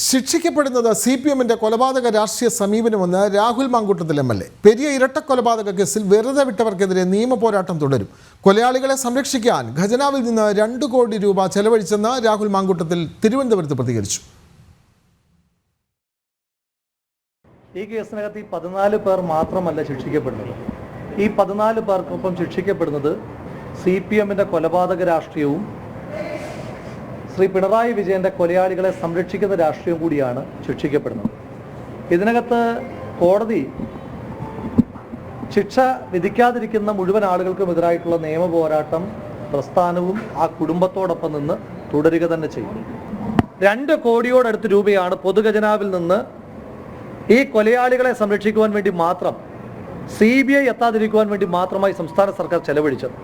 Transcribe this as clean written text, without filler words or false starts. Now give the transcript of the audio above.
ശിക്ഷിക്കപ്പെടുന്നത് CPM-ന്റെ കൊലപാതക രാഷ്ട്രീയ സമീപനമെന്ന് രാഹുൽ മാങ്കൂട്ടത്തിൽ MLA. പെരിയ ഇരട്ടക്കൊലപാതക കേസിൽ വെറുതെ വിട്ടവർക്കെതിരെ നിയമ പോരാട്ടം തുടരും. കൊലയാളികളെ സംരക്ഷിക്കാൻ ഖജനാവിൽ നിന്ന് 2 കോടി രൂപ ചെലവഴിച്ചെന്ന് രാഹുൽ മാങ്കൂട്ടത്തിൽ തിരുവനന്തപുരത്ത് പ്രതികരിച്ചു. ഈ കേസിനകത്ത് 14 പേർ മാത്രമല്ല ശിക്ഷിക്കപ്പെടുന്നത്. ഈ 14 പേർക്കൊപ്പം ശിക്ഷിക്കപ്പെടുന്നത് CPM-ന്റെ കൊലപാതക രാഷ്ട്രീയവും ശ്രീ പിണറായി വിജയന്റെ കൊലയാളികളെ സംരക്ഷിക്കുന്ന രാഷ്ട്രീയം കൂടിയാണ് ശിക്ഷിക്കപ്പെടുന്നത്. ഇതിനകത്ത് കോടതി ശിക്ഷ വിധിക്കാതിരിക്കുന്ന മുഴുവൻ ആളുകൾക്കും എതിരായിട്ടുള്ള നിയമ പോരാട്ടം പ്രസ്ഥാനവും ആ കുടുംബത്തോടൊപ്പം നിന്ന് തുടരുക തന്നെ ചെയ്യും. 2 കോടിയോടടുത്ത് രൂപയാണ് പൊതുഖജനാവിൽ നിന്ന് ഈ കൊലയാളികളെ സംരക്ഷിക്കുവാൻ വേണ്ടി മാത്രം CBI എത്താതിരിക്കുവാൻ വേണ്ടി മാത്രമായി സംസ്ഥാന സർക്കാർ ചെലവഴിച്ചത്.